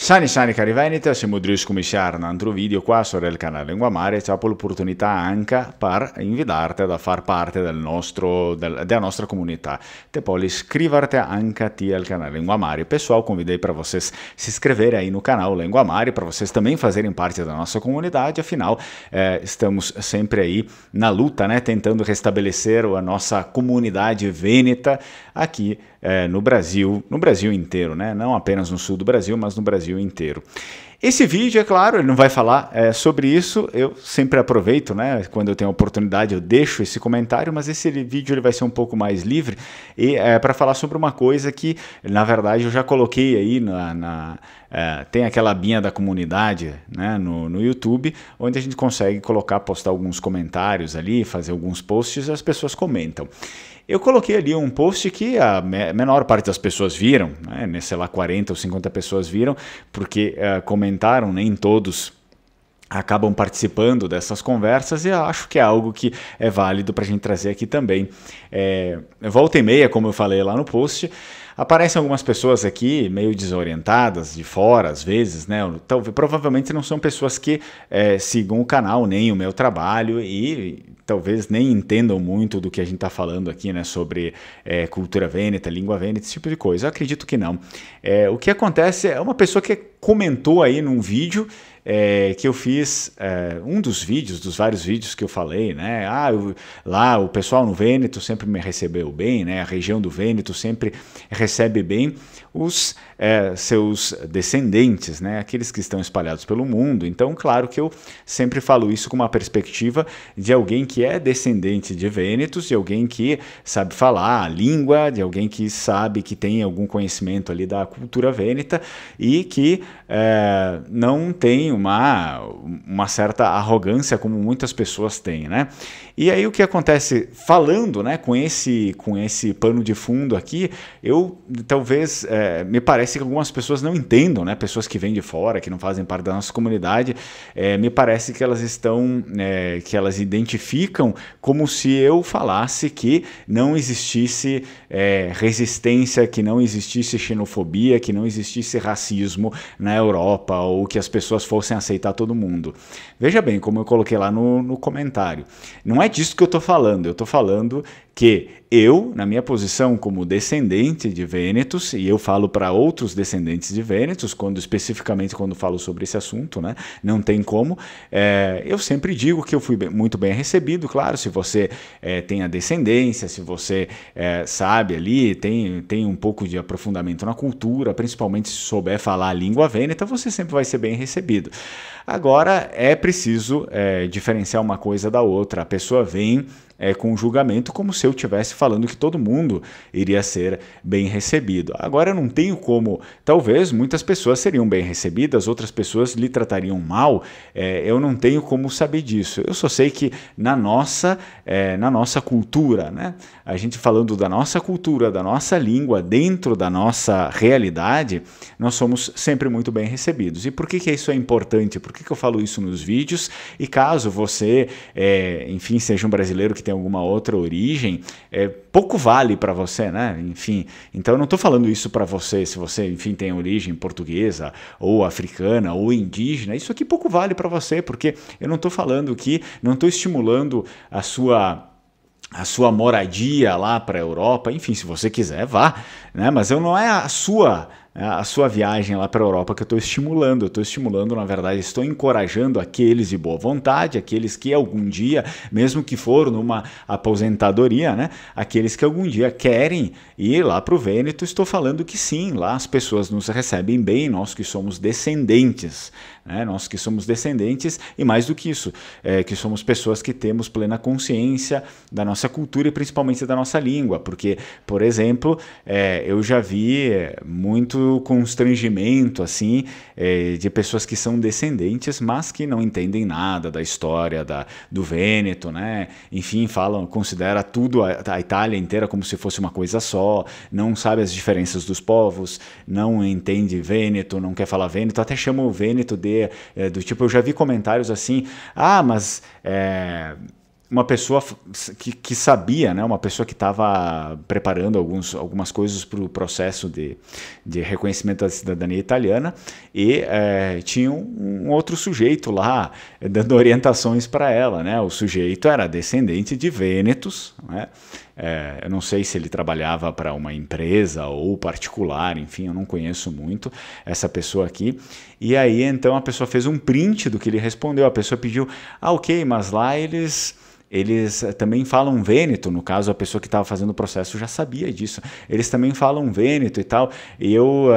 Shani cari Veneti, siamo Drius come share un altro video qua sul canale Lingua Mare e c'è l'opportunità anche per invitarti a far parte della nostra comunità. Te pode iscrever-te anche al canale Lingua Mare. Pessoal, convidei para vocês se inscreverem aí no canal Lingua Mare, para vocês também fazerem parte da nossa comunidade. Afinal, estamos sempre aí na luta, né, tentando restabelecer a nossa comunidade vêneta aqui no Brasil inteiro, né? Não apenas no sul do Brasil, mas no Brasil inteiro. Esse vídeo, é claro, ele não vai falar sobre isso, eu sempre aproveito, né? Quando eu tenho a oportunidade eu deixo esse comentário, mas esse vídeo ele vai ser um pouco mais livre e para falar sobre uma coisa que, na verdade, eu já coloquei aí tem aquela abinha da comunidade, né, no YouTube, onde a gente consegue postar alguns comentários ali, fazer alguns posts e as pessoas comentam. Eu coloquei ali um post que a menor parte das pessoas viram, né, sei lá, 40 ou 50 pessoas viram, porque comentaram, nem todos acabam participando dessas conversas, e eu acho que é algo que é válido para a gente trazer aqui também. Volta e meia, como eu falei lá no post, aparecem algumas pessoas aqui meio desorientadas, de fora às vezes, né? Provavelmente não são pessoas que sigam o canal, nem o meu trabalho, e talvez nem entendam muito do que a gente está falando aqui, né? Sobre cultura vêneta, língua vêneta, esse tipo de coisa. Eu acredito que não. O que acontece é uma pessoa que comentou aí num vídeo que eu fiz, dos vários vídeos que eu falei, né? Lá o pessoal no Vêneto sempre me recebeu bem, né? A região do Vêneto sempre recebe bem os seus descendentes, né? Aqueles que estão espalhados pelo mundo. Então, claro que eu sempre falo isso com uma perspectiva de alguém que é descendente de vênetos, de alguém que sabe falar a língua, de alguém que sabe, que tem algum conhecimento ali da cultura vêneta e que não tem uma certa arrogância como muitas pessoas têm, né? E aí o que acontece, falando, né, com esse pano de fundo aqui, talvez me parece que algumas pessoas não entendam, né? Pessoas que vêm de fora, que não fazem parte da nossa comunidade, me parece que que elas identificam como se eu falasse que não existisse resistência, que não existisse xenofobia, que não existisse racismo na Europa, ou que as pessoas fossem aceitar todo mundo. Veja bem, como eu coloquei lá no comentário, não é disso que eu estou falando, eu estou falando que eu, na minha posição como descendente de vênetos, e eu falo para outros descendentes de vênetos, especificamente quando falo sobre esse assunto, né, não tem como, eu sempre digo que eu fui muito bem recebido, claro, se você tem a descendência, se você sabe ali, tem um pouco de aprofundamento na cultura, principalmente se souber falar a língua vêneta, você sempre vai ser bem recebido. Agora, é preciso diferenciar uma coisa da outra. A pessoa vem com julgamento como se eu estivesse falando que todo mundo iria ser bem recebido. Agora, eu não tenho como... Talvez muitas pessoas seriam bem recebidas, outras pessoas lhe tratariam mal. Eu não tenho como saber disso. Eu só sei que na nossa cultura, né? A gente falando da nossa cultura, da nossa língua, dentro da nossa realidade, nós somos sempre muito bem recebidos. E por que isso é importante? Por que eu falo isso nos vídeos? E caso você, enfim, seja um brasileiro que tem alguma outra origem, pouco vale para você, né? Enfim, então eu não estou falando isso para você, se você, enfim, tem origem portuguesa, ou africana, ou indígena, isso aqui pouco vale para você, porque eu não estou falando que, não estou estimulando a sua moradia lá para a Europa, enfim, se você quiser, vá, né? Mas não é a sua viagem lá para a Europa que eu estou estimulando, na verdade, estou encorajando aqueles de boa vontade, aqueles que algum dia, mesmo que for numa aposentadoria, né, aqueles que algum dia querem ir lá para o Vêneto, estou falando que sim, lá as pessoas nos recebem bem, nós que somos descendentes, né, e mais do que isso, que somos pessoas que temos plena consciência da nossa cultura e principalmente da nossa língua, porque, por exemplo, eu já vi muito constrangimento assim de pessoas que são descendentes, mas que não entendem nada da história do Vêneto, né? Enfim, considera tudo a Itália inteira como se fosse uma coisa só, não sabe as diferenças dos povos, não entende Vêneto, não quer falar Vêneto, até chama o Vêneto do tipo, eu já vi comentários assim, mas uma pessoa que sabia, né, uma pessoa que estava preparando algumas coisas para o processo de reconhecimento da cidadania italiana, e tinha um outro sujeito lá dando orientações para ela, né? O sujeito era descendente de vênetos, né? Eu não sei se ele trabalhava para uma empresa ou particular, enfim, eu não conheço muito essa pessoa aqui. E aí, então, a pessoa fez um print do que ele respondeu. A pessoa pediu, ok, mas lá eles também falam vêneto. No caso, a pessoa que estava fazendo o processo já sabia disso. Eles também falam vêneto e tal. E eu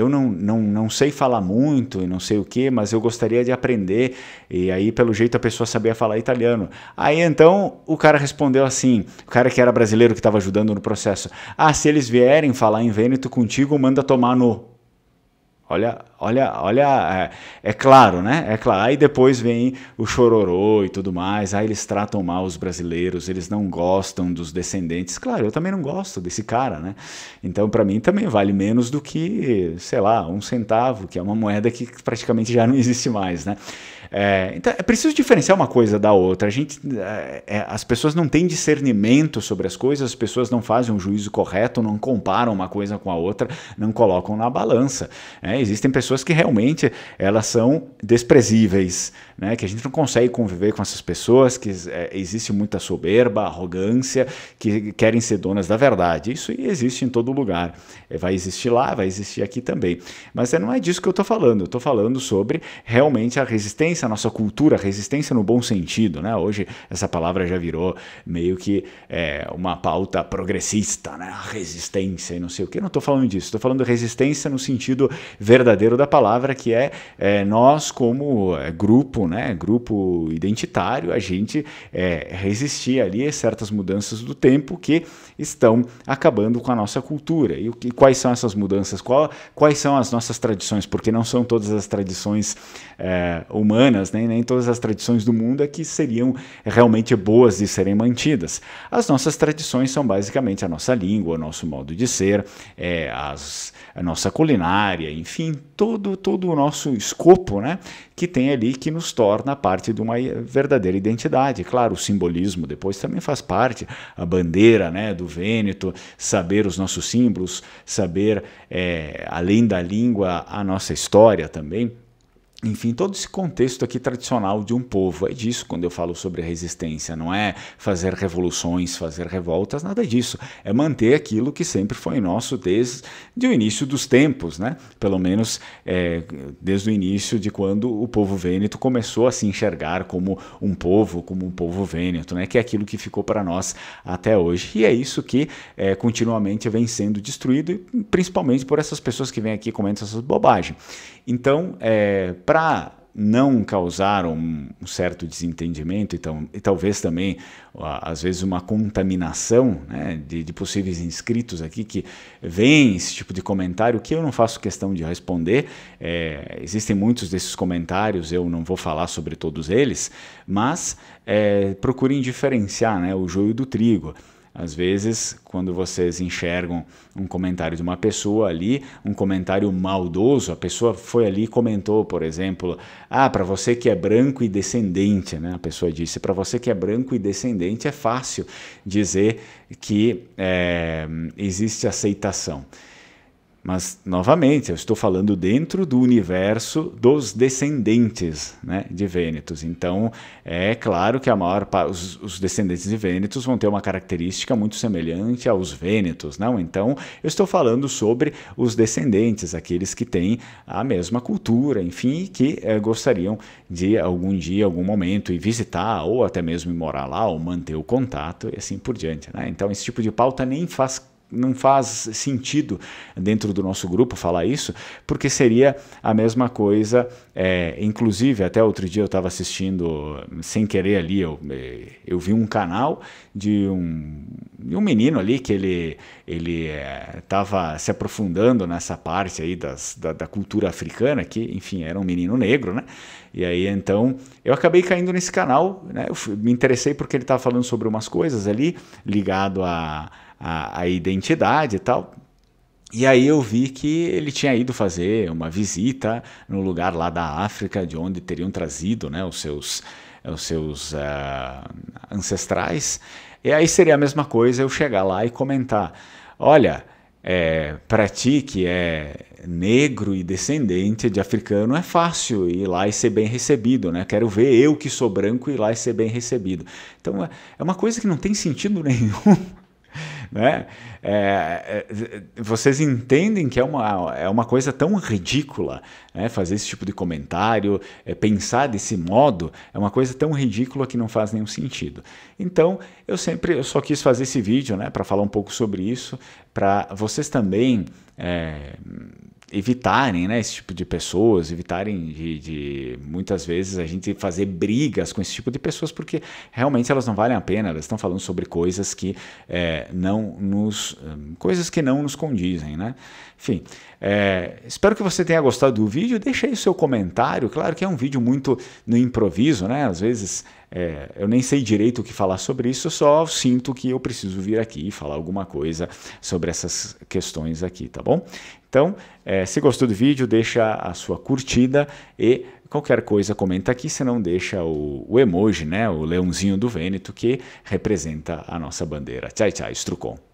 não sei falar muito e não sei o que, mas eu gostaria de aprender. E aí, pelo jeito, a pessoa sabia falar italiano. Aí, então, o cara respondeu assim, o cara que era brasileiro que estava ajudando no processo, se eles vierem falar em vêneto contigo, manda tomar no... Olha, é claro, né? É claro. Aí depois vem o chororô e tudo mais. Aí eles tratam mal os brasileiros, eles não gostam dos descendentes. Claro, eu também não gosto desse cara, né? Então, para mim, também vale menos do que, sei lá, 1 centavo, que é uma moeda que praticamente já não existe mais, né? Então, é preciso diferenciar uma coisa da outra. As pessoas não têm discernimento sobre as coisas, as pessoas não fazem um juízo correto, não comparam uma coisa com a outra, não colocam na balança. Existem pessoas que realmente elas são desprezíveis, né? Que a gente não consegue conviver com essas pessoas, que existe muita soberba, arrogância, que querem ser donas da verdade. Isso existe em todo lugar. Vai existir lá, vai existir aqui também. Mas não é disso que eu estou falando. Eu estou falando sobre realmente a resistência, a nossa cultura, a resistência no bom sentido, né? Hoje essa palavra já virou meio que uma pauta progressista, né? A resistência e não sei o que. Eu não estou falando disso. Estou falando de resistência no sentido verdadeiro da palavra, que nós como grupo, né? Grupo identitário, a gente resistir ali a certas mudanças do tempo que estão acabando com a nossa cultura. E quais são essas mudanças? Quais são as nossas tradições? Porque não são todas as tradições humanas, né? Nem todas as tradições do mundo que seriam realmente boas de serem mantidas. As nossas tradições são basicamente a nossa língua, o nosso modo de ser, a nossa culinária, enfim, todo o nosso escopo, né? Que tem ali, que nos torna parte de uma verdadeira identidade. Claro, o simbolismo depois também faz parte, a bandeira, né, do Vêneto, saber os nossos símbolos, saber, além da língua, a nossa história também. Enfim, todo esse contexto aqui tradicional de um povo. É disso quando eu falo sobre resistência. Não é fazer revoluções, fazer revoltas, nada disso. É manter aquilo que sempre foi nosso desde o início dos tempos, né? Pelo menos desde o início de quando o povo vêneto começou a se enxergar como um povo vêneto, né? Que é aquilo que ficou para nós até hoje. E é isso que continuamente vem sendo destruído, principalmente por essas pessoas que vêm aqui e comentam essas bobagens. Então, para não causar um certo desentendimento e talvez também, às vezes, uma contaminação, né, de possíveis inscritos aqui que veem esse tipo de comentário, que eu não faço questão de responder. Existem muitos desses comentários, eu não vou falar sobre todos eles, mas procurem diferenciar, né, o joio do trigo. Às vezes, quando vocês enxergam um comentário de uma pessoa ali, um comentário maldoso, a pessoa foi ali e comentou, por exemplo, para você que é branco e descendente, né? A pessoa disse, para você que é branco e descendente é fácil dizer que existe aceitação. Mas, novamente, eu estou falando dentro do universo dos descendentes, né, de vênetos. Então, é claro que os descendentes de vênetos vão ter uma característica muito semelhante aos vênetos, não? Então, eu estou falando sobre os descendentes, aqueles que têm a mesma cultura, enfim, que gostariam de algum dia, algum momento, ir visitar, ou até mesmo ir morar lá, ou manter o contato, e assim por diante, né? Então, esse tipo de pauta não faz sentido dentro do nosso grupo falar isso, porque seria a mesma coisa, inclusive até outro dia eu estava assistindo, sem querer ali, eu vi um canal de um menino ali que ele estava se aprofundando nessa parte aí da cultura africana, que enfim era um menino negro, né? E aí então eu acabei caindo nesse canal, né? Eu me interessei porque ele estava falando sobre umas coisas ali, ligado a identidade e tal. E aí eu vi que ele tinha ido fazer uma visita no lugar lá da África, de onde teriam trazido, né, os seus os seus ancestrais, e aí seria a mesma coisa eu chegar lá e comentar, olha, para ti que é negro e descendente de africano é fácil ir lá e ser bem recebido, né? Quero ver eu que sou branco ir lá e ser bem recebido. Então é uma coisa que não tem sentido nenhum. Né? Vocês entendem que é uma coisa tão ridícula, né? Fazer esse tipo de comentário, pensar desse modo, é uma coisa tão ridícula que não faz nenhum sentido. Então, eu só quis fazer esse vídeo, né, para falar um pouco sobre isso, para vocês também evitarem, né, esse tipo de pessoas, evitarem de muitas vezes a gente fazer brigas com esse tipo de pessoas, porque realmente elas não valem a pena, elas estão falando sobre coisas que coisas que não nos condizem, né? Enfim, espero que você tenha gostado do vídeo, deixa aí o seu comentário, claro que é um vídeo muito no improviso, né? Às vezes eu nem sei direito o que falar sobre isso, eu só sinto que eu preciso vir aqui e falar alguma coisa sobre essas questões aqui, tá bom? Então, se gostou do vídeo, deixa a sua curtida e qualquer coisa comenta aqui, se não deixa o emoji, né, o leãozinho do Vêneto, que representa a nossa bandeira. Tchau, tchau, Strucon.